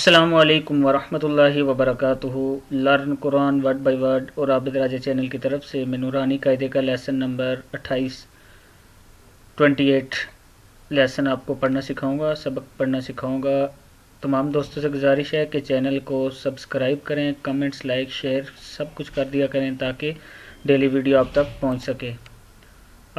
السلام علیکم ورحمۃ اللہ وبرکاتہ۔ Learn Quran word by word اور عابد راجہ چینل کی طرف سے میں نورانی قاعدے کا لیسن نمبر 28 لیسن آپ کو پڑھنا سکھاؤں گا، سبق پڑھنا سکھاؤں گا۔ تمام دوستوں سے گزارش ہے کہ چینل کو سبسکرائب کریں، کمنٹس، لائک، شیئر سب کچھ کر دیا کریں تاکہ ڈیلی ویڈیو آپ تک پہنچ سکے۔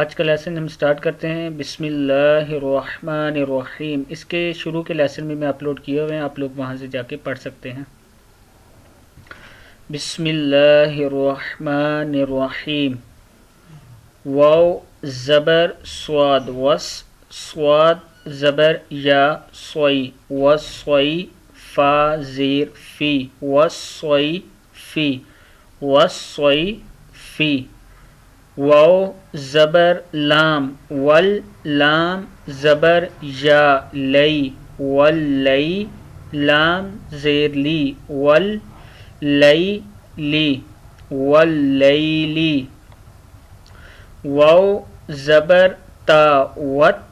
آج کا لیسن ہم سٹارٹ کرتے ہیں۔ بسم اللہ الرحمن الرحیم۔ اس کے شروع کے لیسن بھی میں اپلوڈ کیے ہوئے ہیں، آپ لوگ وہاں سے جا کے پڑھ سکتے ہیں۔ بسم اللہ الرحمن الرحیم۔ واو زبر سواد وس، سواد زبر یا سوئی وسوئی، فا زیر فی وسوئی فی وسوئی فی۔ واو زبر لام ول، لام زبر یا لئی ولی، لام زیر لی ول لئی لی ولیلی۔ واو زبر تا وت،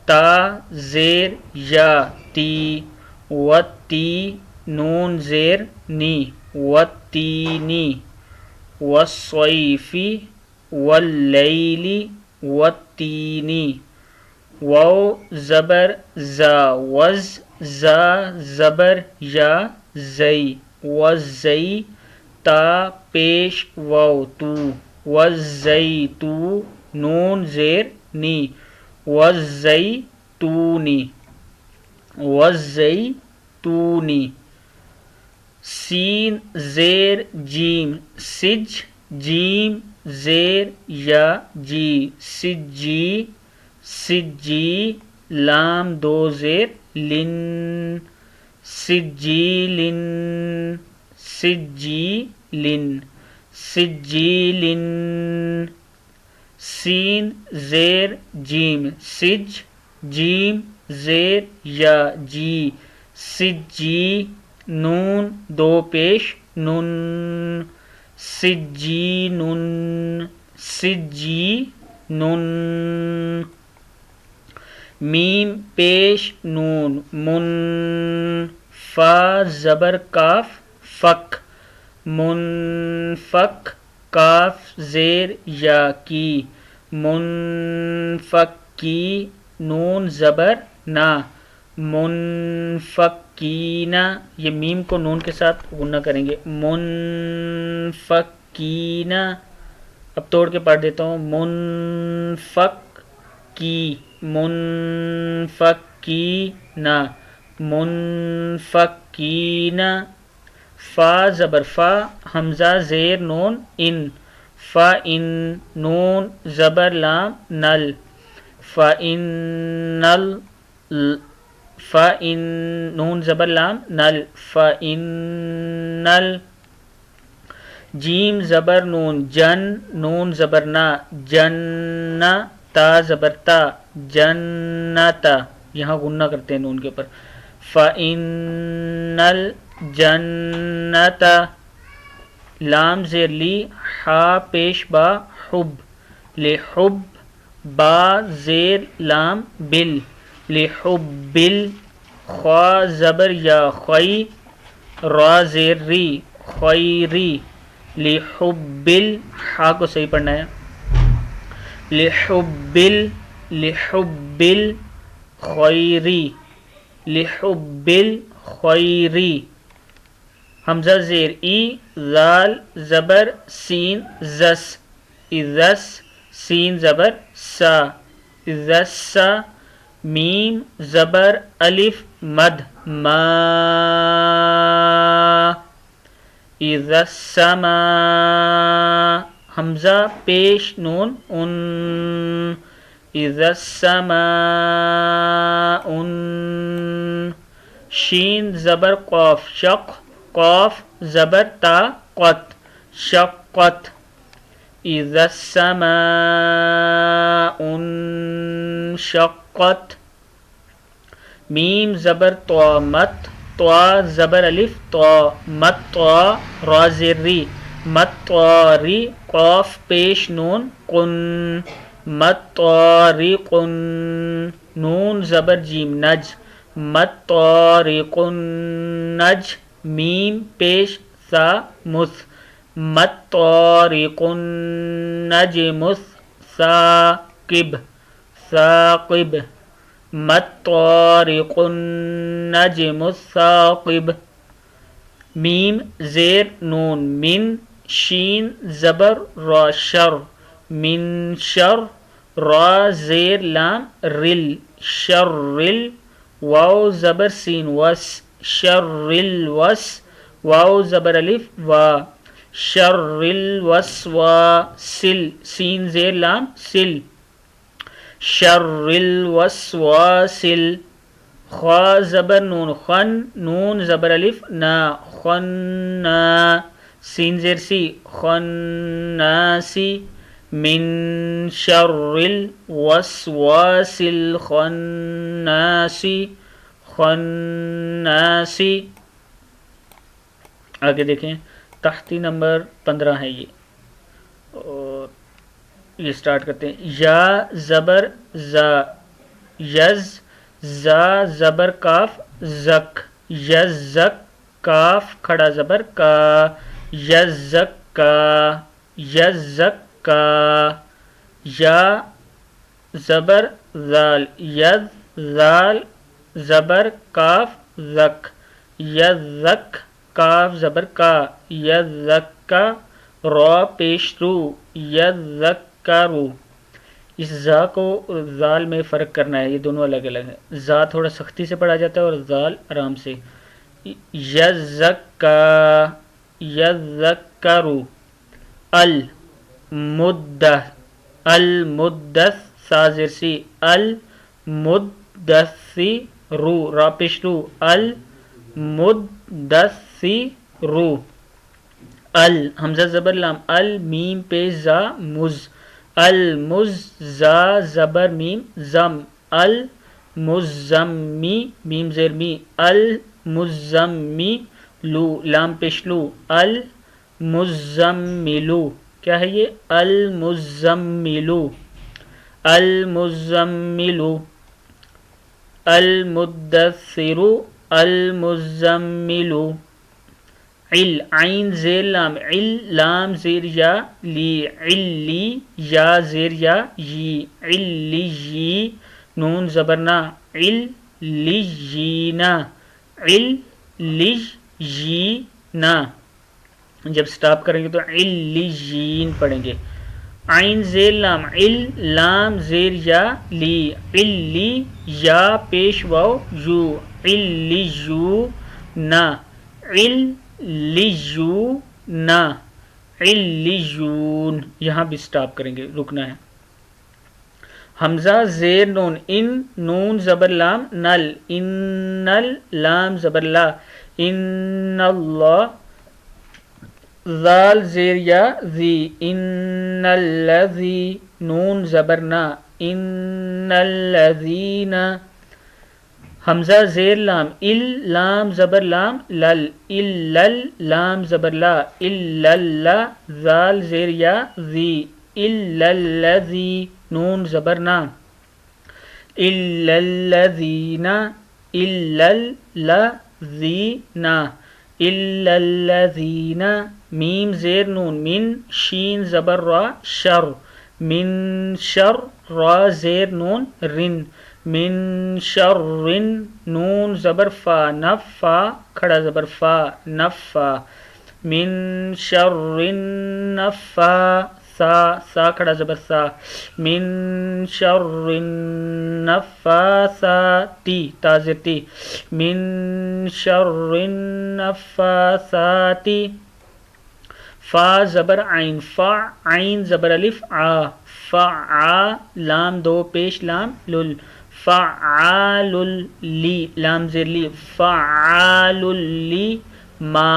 تا زیر یا تی وتی، نون زیر نی وتینی۔ والصیفی واللیلی والتینی۔ واو زبر زا وز، زا زبر یا زئی وزئی، تا پیش واو تو وزیتو، نون زیر نی وزیتونی وزیتونی۔ سین زیر جیم سج، جیم زیر یا جی سجی سجی، لام دو زیر لن سجیلن سجیلن سجیلن۔ سین زیر جیم سج، جیم زیر یا جی سجی، نون دو پیش نن سجینن سجینن۔ میم پیش نون من، فا زبر کاف فک منفک، کاف زیر یا کی منفکی، نون زبر نا منفکینا۔ یہ میم کو نون کے ساتھ غنہ کریں گے، منفکینا۔ اب توڑ کے پڑھ دیتا ہوں، منفک کی منفکینا منفکینا۔ فا زبر فا، حمزہ زیر نون ان، فا ان، نون زبر لام نل، فا ان نل، فا ان، نون زبر لام نل، فا ان نل۔ جیم زبر نون جن، نون زبر نا جن، تا زبر تا جنتا، یہاں غنہ کرتے ہیں نون کے اوپر، فا ان الجنت۔ لام زیر لی، ہا پیش با حب لحب، با زیر لام بل لحبل، خوا زبر یا خوی، را زیر ری خویری لحبل، ہا کو صحیح پڑھنا ہے، لحبل لحبل خویری لحبل خویری۔ حمزہ زیر ای، ذال زبر سین زس اذس، سین زبر سا اذسا۔ میم زبر الف مد ما اذا السماء، حمزہ پیش نون ان، اذا السماء ان۔ شین زبر قاف شق، قاف زبر تا قت شقت، اذا السماء انشقت۔ میم زبر طا مت، طا زبر الف طا مت طا، را زیر ری مت طاری، قاف پیش نون قن مت طارقن، نون زبر جیم نج مطارق النج میم پیش سا مس مطارق النجم ثاقب ثاقب مطارق النجم الثاقب میم زیر نون من شین زبر را شر من شر را زیر لام رل شر رل واو زبر سین وس شر الوس واو زبر الف وا شر الوسوا سل سین زیر لام سل شر الوسواسل خا زبر نون خن نون زبر الف نا خنا سین زیر سی خناسی من شر الوسواس الخناسی خناسی. آگے دیکھیں تحتی نمبر 15 ہے یہ، اور یہ سٹارٹ کرتے ہیں. یا زبر زا یز زا زبر کاف زک یزک کاف کھڑا زبر کا یزک کا یزک کا. یا زبر زال ید زال زبر کاف زک یزک کاف زبر کا یزکا را پیش رو یذکرو. اس زا کو زال میں فرق کرنا ہے، یہ دونوں الگ الگ ہیں. زا تھوڑا سختی سے پڑھا جاتا ہے اور زال آرام سے. یزکا یذکرو. المدہ المدث سا زیر سی المدثرو را پیش رو المدثرو. ال حمزہ زبر لام ال میم پیش زا مز المز زا زبر میم زم المزمی میم زیر می المزمی لو لام پیش لو المزملو. کیا ہے یہ المزملو المزملو. المدثرو المزملو. عل عین زیر لام عل لام زیر یا لی علی یا زیر یا یی علی یی نون زبرنا عل لیجینا علیجینا. جب سٹاپ کریں گے تو علیجین پڑھیں گے. عین زیر لام عل لام زیر یا لی علی یا پیش واو یو علیجو نا علیجونا علیجون. یہاں بھی سٹاپ کریں گے، رکنا ہے. حمزہ زیر نون ان نون زبر لام نل انل لام زبر لا ان اللہ. ذال زیر یا ذی ان الذی نون زبر نا ان الذین. حمزہ زیر لام ال لام زبر لام لل الل لام زبر لا الل. ذال زیر یا ذی الا الذی نون زبر نا الا الذین الا الذین الا الذین. میم زیر نون من شین زبر را شر من شر را زیر نون رن من شر نون زبر فا نفا کھڑا زبر فا نفا من شر نفا سا سا کھڑا زبر سا من شر النفاثاتی تا زیر تی من شر النفاثاتی. فا زبر عین فا عین زبر الف آ فعا لام دو پیش لام لل فعال لی لام زیر لی فعال لی ما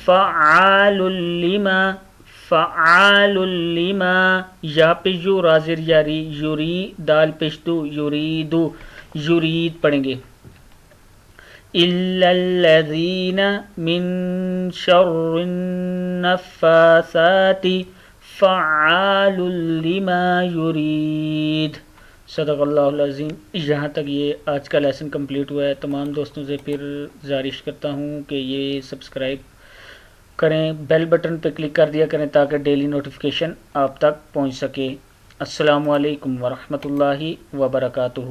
فعال لما فعال لما. یا پیش یو را زیر یاری یوری دال پیش دو یریدو یرید پڑھیں گے. الا الذین من شر النفاثات فعال لما یرید. صدق اللہ العظیم. یہاں تک یہ آج کا لیسن کمپلیٹ ہوا ہے. تمام دوستوں سے پھر گزارش کرتا ہوں کہ یہ سبسکرائب کریں, بیل بٹن پہ کلک کر دیا کریں تاکہ ڈیلی نوٹیفیکیشن آپ تک پہنچ سکے. السلام علیکم ورحمۃ اللہ وبرکاتہ.